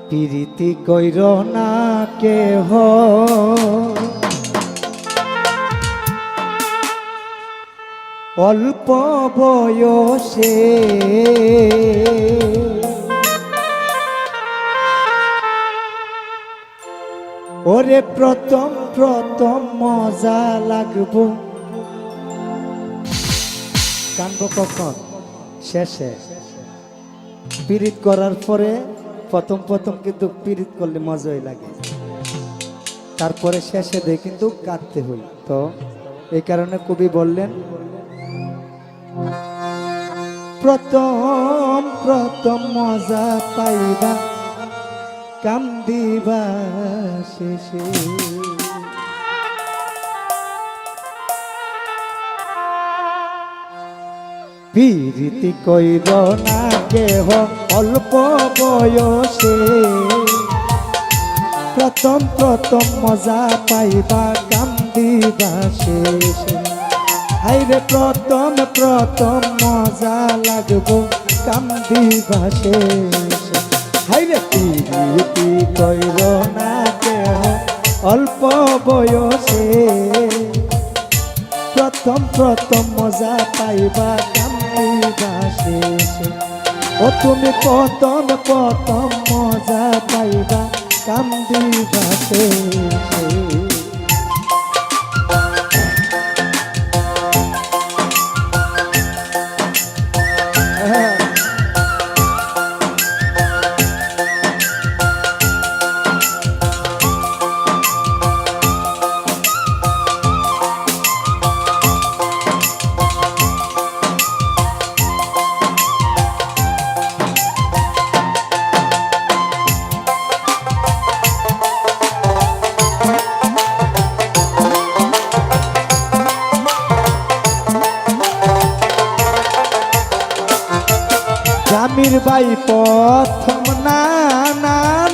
প্রীতি কইর না কেহ অল্প বয়সে ওরে প্রথম প্রথম মজা লাগবো কানবো কখন শেষে পীড়িত করার পরে প্রথম প্রথম কিন্তু পীড়িত করলে মজাই লাগে তারপরে শেষে দিয়ে কিন্তু কাঁদতে হই তো এই কারণে কবি বললেন প্রথম প্রথম মজা পাইবা কান্দিবা শেষে প্রীতি কইর না কেহ অল্প বয়সে প্রথম প্রথম মজা পাইবা কান্দিবা শেষে হাইরে প্রথম প্রথম মজা লাগবো কান্দিবা শেষে হাইরে প্রীতি কইর না কেহ অল্প বয়সে প্রথম প্রথম মজা পাইবা কান্দিবা শেষে ও তুমি প্রথম প্রথম মজা পাইবা কান্দিবা শেষে জামির ভাই প্রথম নানান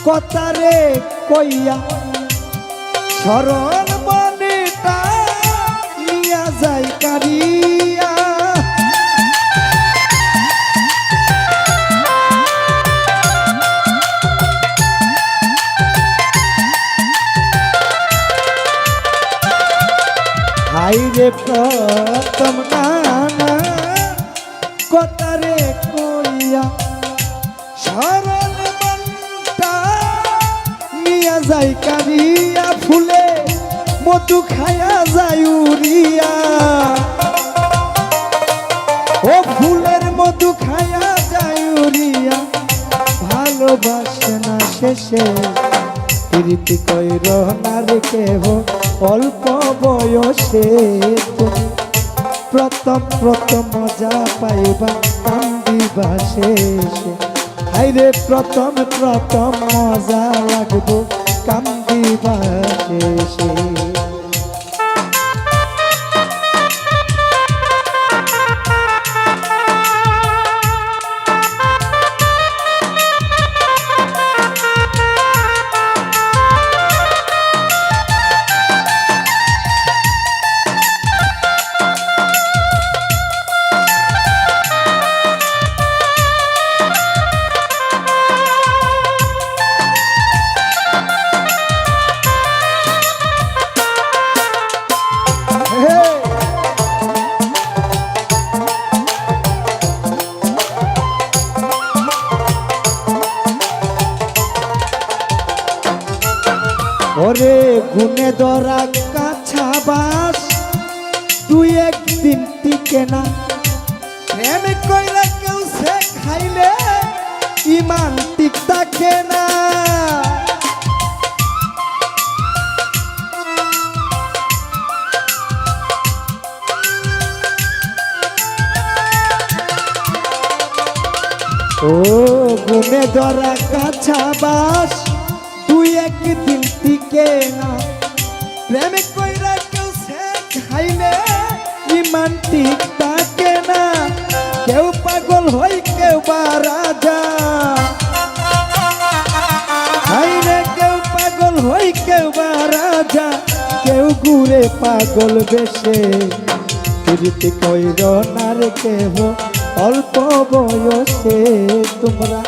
কথারে কইয়া শরণ মনেটা নিয়া যায় কারিয়া হাইরে প্রথম নানা কথারে কইয়া শরণ মনটা নিয়া যায় কারিয়া ফুলে মধু খায়া যায় উড়িয়া ও ফুলের মধু খায়া যায় উড়িয়া ভালোবাসে না শেষে প্রীতি কইর না রে কেহ অল্প বয়সে তুমি প্রথম প্রথম মজা পাইবা কান্দিবা শেষে হাইরে প্রথম প্রথম মজা লাগবো কান্দিবা শেষে ওরে গুনে ধরা কাছা বাস তুই একদিন টিকে না প্রেম কইরা কেউ সে খাইলে ইমান টিক থাকে না ও গুনে ধরা কাছা বাস তুই একদিন টিকে না প্রেম কইরা কেউ সে খাইলে ইমান ঠিক থাকে না কেউ পাগল হই কেউ বা রাজা হাইরে কেউ পাগল হই কেউ বা রাজা কেউ ঘুরে পাগল বেশে প্রীতি কইর না রে কেহ অল্প বয়সে তোমরা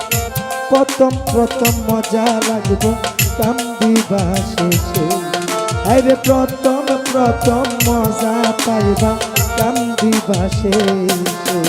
প্রথম প্রথম মজা লাগবো কান্দিবা শেষে। আরে প্রথম প্রথম মজা পাইবা কান্দিবা শেষে।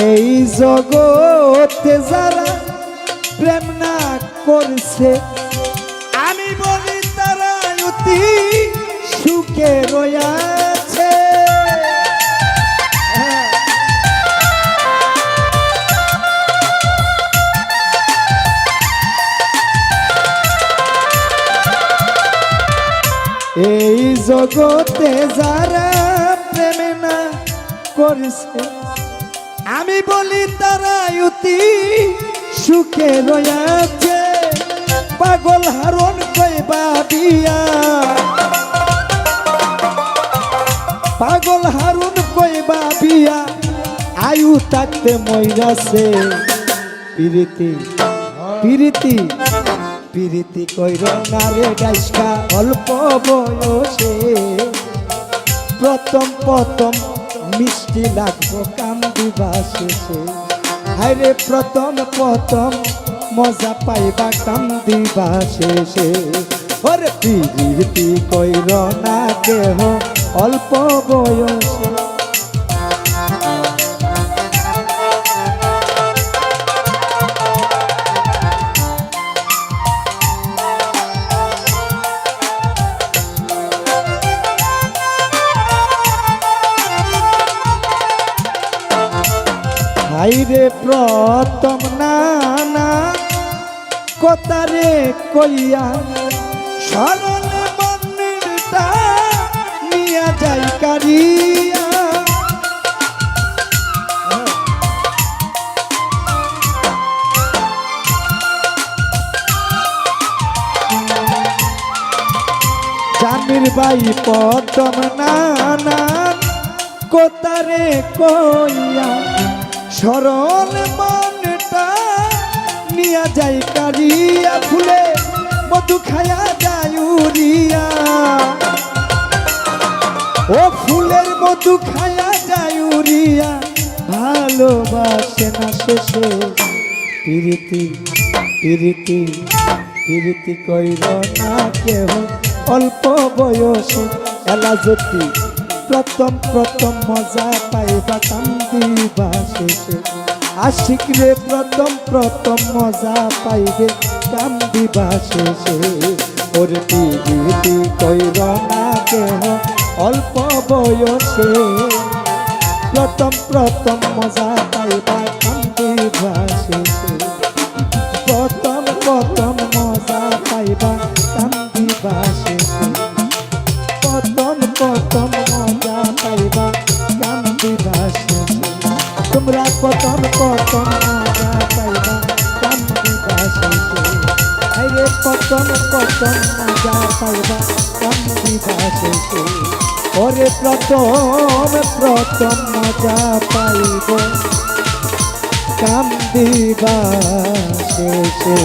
এই জগতে যারা প্রেম না করছে আমি বলি তারা অতি সুখে রয়েছে। এই জগতে যারা প্রেম না করছে আমি বলি তারা অতি সুখে রয়েছে। পাগল হারণ কইবা বিয়া, পাগল হারণ কইবা বিয়া, আয়ু থাকতে মইরাছে। পিরিতি পিরিতি পিরিতি কইর না রে গাইসকা অল্প বয়সে। প্রথম প্রথম মিষ্টি লাগবো কান্দিবা শেষে। হায়রে প্রথম প্রথম মজা পাইবা কান্দিবা শেষে। ওরে পিরিতি কইর না কেহ অল্প বয়সে। হাইরে প্রথম নানা কথারে কইয়া সরল মন্দিরটা নিয়া যাই কারিয়া। জামির বাই প্রথম নানা কথারে কইয়া সরল মনটা নিয়া যাই কারিয়া। ফুলে মধু খায়া যায় উড়িয়া, ও ফুলের মধু খায়া যায় উড়িয়া। ভালোবাসে না শেষে। পিরিতি পিরিতি পিরিতি কইর না কেহ অল্প বয়সে। এলা জ্যোতি প্রথম প্রথম মজা পাইবা কান্দিবা শেষে। আশিক রে প্রথম প্রথম মজা পাইবে কান্দিবা শেষে। ওরে পিরিতি কইর না কেহ অল্প বয়সে। প্রথম প্রথম মজা পাইবা কান্দিবা শেষে। প্রথম প্রথম মজা পাইবা কান্দিবা শেষে। প্রথম প্রথম মজা পাইবা কান্দিবা শেষে। তোমরা প্রথম প্রথম মজা পাইবা কান্দিবা শেষে। আরে প্রথম প্রথম মজা পাইবা কান্দিবা শেষে। ওরে প্রথম প্রথম মজা পাইব কান্দিবা শেষে।